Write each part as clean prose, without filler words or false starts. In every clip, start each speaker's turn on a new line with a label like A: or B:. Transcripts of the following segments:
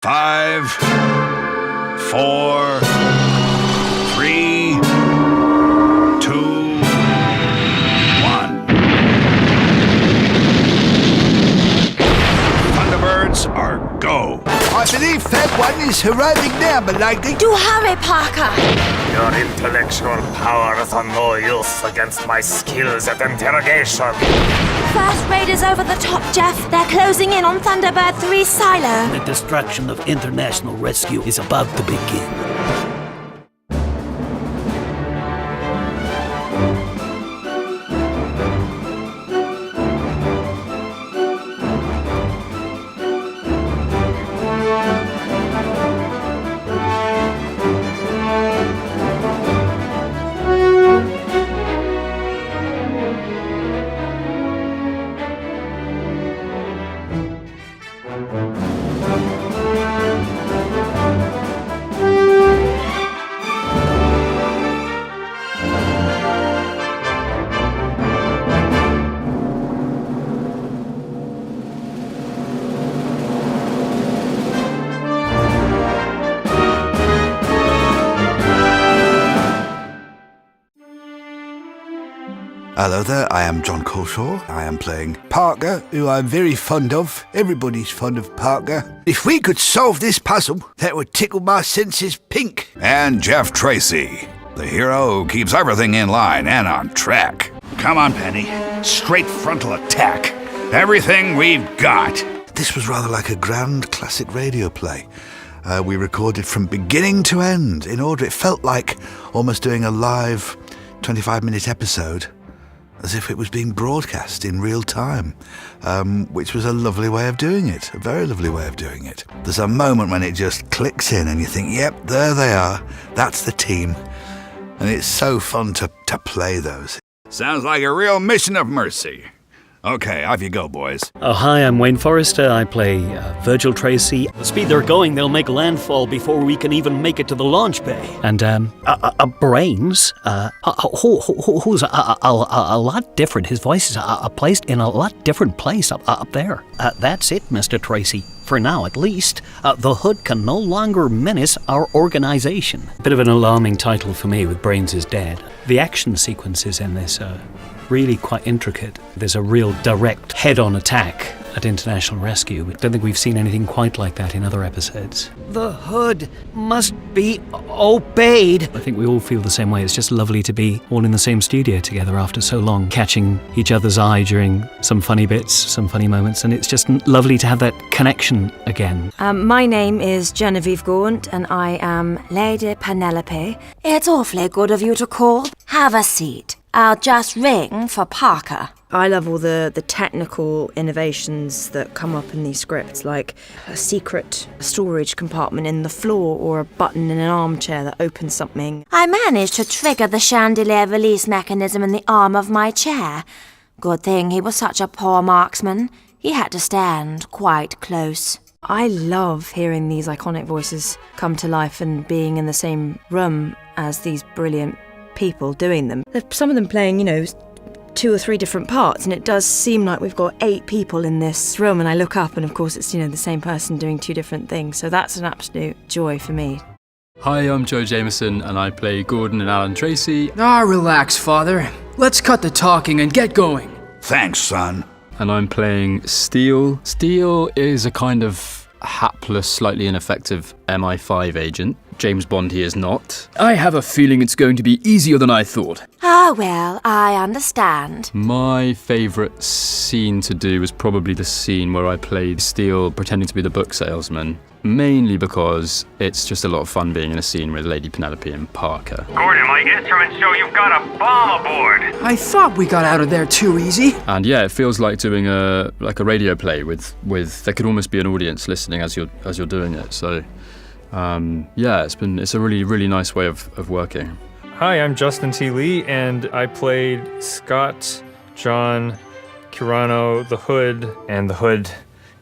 A: 5, 4, 3, 2, 1. Thunderbirds are go.
B: I believe Feb 1 is arriving now, my lady.
C: Do hurry, Parker.
D: Your intellectual power is of no use against my skills at interrogation.
C: First raiders over the top, Jeff. They're closing in on Thunderbird 3 silo.
E: The destruction of International Rescue is about to begin.
B: Hello there, I am John Coleshaw. I am playing Parker, who I'm very fond of. Everybody's fond of Parker. If we could solve this puzzle, that would tickle my senses pink.
A: And Jeff Tracy, the hero who keeps everything in line and on track. Come on, Penny. Straight frontal attack. Everything we've got.
B: This was rather like a grand classic radio play. We recorded from beginning to end in order. It felt like almost doing a live 25-minute episode, as if it was being broadcast in real time, which was a lovely way of doing it, a very lovely way of doing it. There's a moment when it just clicks in and you think, yep, there they are, that's the team. And it's so fun to play those.
A: Sounds like a real mission of mercy. Okay, off you go, boys.
E: Oh, hi, I'm Wayne Forrester. I play Virgil Tracy. The speed they're going, they'll make landfall before we can even make it to the launch bay. And, Brains, who's a lot different. His voice is placed in a lot different place up there. That's it, Mr. Tracy. For now, at least, the Hood can no longer menace our organization. Bit of an alarming title for me with Brains is dead. The action sequences in this are really quite intricate. There's a real direct head-on attack at International Rescue. I don't think we've seen anything quite like that in other episodes. The Hood must be obeyed. I think we all feel the same way. It's just lovely to be all in the same studio together after so long, catching each other's eye during some funny bits, some funny moments, and it's just lovely to have that connection again.
C: My name is Genevieve Gaunt, and I am Lady Penelope. It's awfully good of you to call. Have a seat. I'll just ring for Parker.
F: I love all the technical innovations that come up in these scripts, like a secret storage compartment in the floor or a button in an armchair that opens something.
C: I managed to trigger the chandelier release mechanism in the arm of my chair. Good thing he was such a poor marksman. He had to stand quite close.
F: I love hearing these iconic voices come to life and being in the same room as these brilliant people doing them. Some of them playing, 2 or 3 different parts, and it does seem like we've got 8 people in this room, and I look up and of course it's, the same person doing 2 different things, so that's an absolute joy for me.
G: Hi, I'm Joe Jameson and I play Gordon and Alan Tracy.
H: Relax, Father. Let's cut the talking and get going.
A: Thanks, son.
G: And I'm playing Steele. Steele is a kind of hapless, slightly ineffective MI5 agent. James Bond he is not.
H: I have a feeling it's going to be easier than I thought.
C: Ah, well, I understand.
G: My favourite scene to do was probably the scene where I played Steele pretending to be the book salesman. Mainly because it's just a lot of fun being in a scene with Lady Penelope and Parker.
D: Gordon, my instruments show you've got a bomb aboard.
H: I thought we got out of there too easy.
G: And yeah, it feels like doing a radio play with there could almost be an audience listening as you're doing it. So yeah, it's a really, really nice way of working.
I: Hi, I'm Justin T. Lee, and I played Scott, John, Kirano, the Hood, and the Hood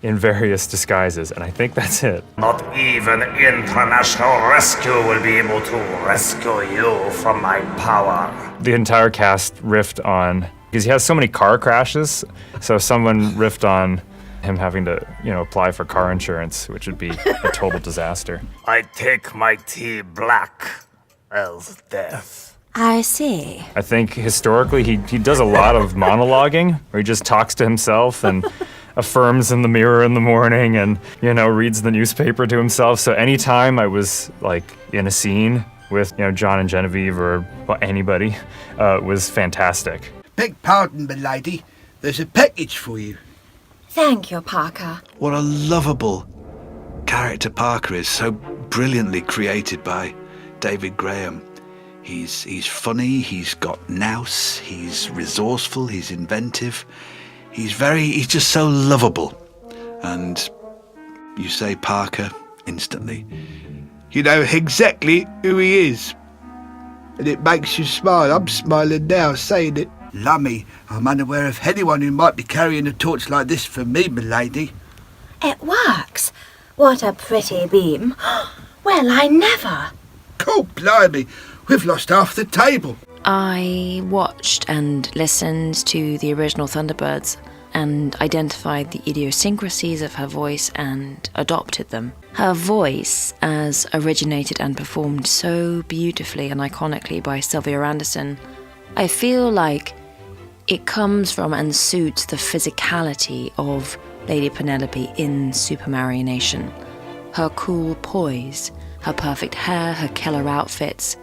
I: in various disguises, and I think that's it.
D: Not even International Rescue will be able to rescue you from my power.
I: The entire cast riffed on, because he has so many car crashes, so someone riffed on him having to, apply for car insurance, which would be a total disaster.
D: I take my tea black as death.
C: I see.
I: I think historically he does a lot of monologuing, where he just talks to himself and affirms in the mirror in the morning and, reads the newspaper to himself. So anytime I was in a scene with, John and Genevieve or anybody, was fantastic.
B: Beg pardon, milady. There's a package for you.
C: Thank you, Parker.
B: What a lovable character Parker is, so brilliantly created by David Graham. He's funny, he's got nous, he's resourceful, he's inventive. He's just so lovable. And you say Parker instantly. You know exactly who he is. And it makes you smile. I'm smiling now saying it. Lummy, I'm unaware of anyone who might be carrying a torch like this for me, milady.
C: It works. What a pretty beam. Well, I never.
B: Oh, blimey. We've lost half the table.
F: I watched and listened to the original Thunderbirds and identified the idiosyncrasies of her voice and adopted them. Her voice, as originated and performed so beautifully and iconically by Sylvia Anderson, I feel like it comes from and suits the physicality of Lady Penelope in Supermarionation. Her cool poise, her perfect hair, her killer outfits,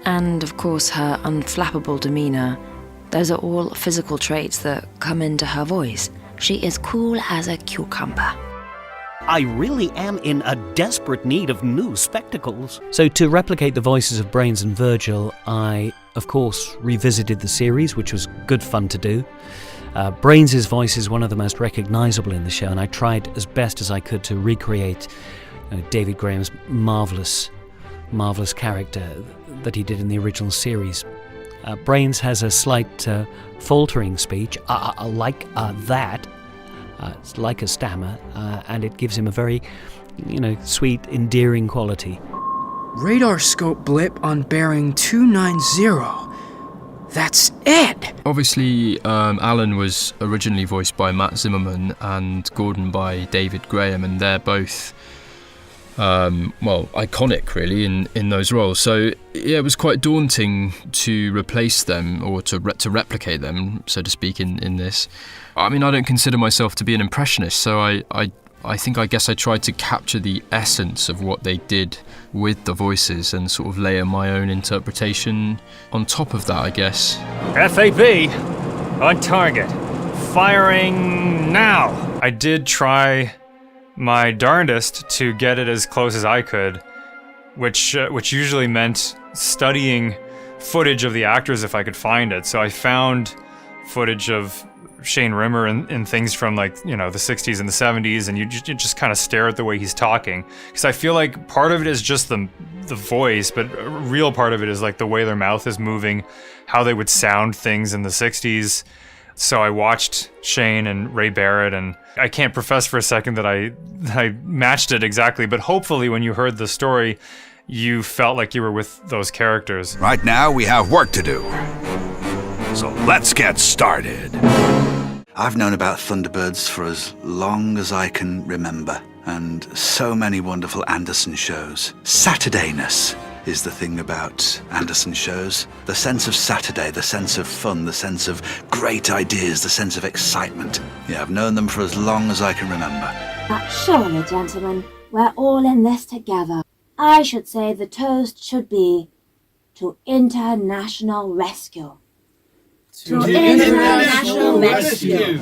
F: and of course her unflappable demeanour. Those are all physical traits that come into her voice. She is cool as a cucumber.
E: I really am in a desperate need of new spectacles. So to replicate the voices of Brains and Virgil, I, of course, revisited the series, which was good fun to do. Brains' voice is one of the most recognisable in the show, and I tried as best as I could to recreate David Graham's marvellous character that he did in the original series. Brains has a slight faltering speech, like that. It's like a stammer, and it gives him a very, sweet, endearing quality.
H: Radar scope blip on bearing 290. That's it!
G: Obviously, Alan was originally voiced by Matt Zimmerman and Gordon by David Graham, and they're both, iconic, really, in those roles. So, yeah, it was quite daunting to replace them, or to replicate them, so to speak, in this. I mean, I don't consider myself to be an impressionist, so I guess I tried to capture the essence of what they did with the voices and sort of layer my own interpretation on top of that, I guess.
I: FAB, on target. Firing now! I did try my darndest to get it as close as I could, which usually meant studying footage of the actors if I could find it. So I found footage of Shane Rimmer in things from the 60s and the 70s, and you just kind of stare at the way he's talking, because I feel like part of it is just the voice, but a real part of it is like the way their mouth is moving, how they would sound things in the 60s. So I watched Shane and Ray Barrett, and I can't profess for a second that I matched it exactly, but hopefully when you heard the story, you felt like you were with those characters.
A: Right now, we have work to do. So let's get started.
B: I've known about Thunderbirds for as long as I can remember, and so many wonderful Anderson shows. Saturdayness is the thing about Anderson shows. The sense of Saturday, the sense of fun, the sense of great ideas, the sense of excitement. Yeah, I've known them for as long as I can remember.
C: But surely, gentlemen, we're all in this together. I should say the toast should be to international rescue.
H: To international rescue.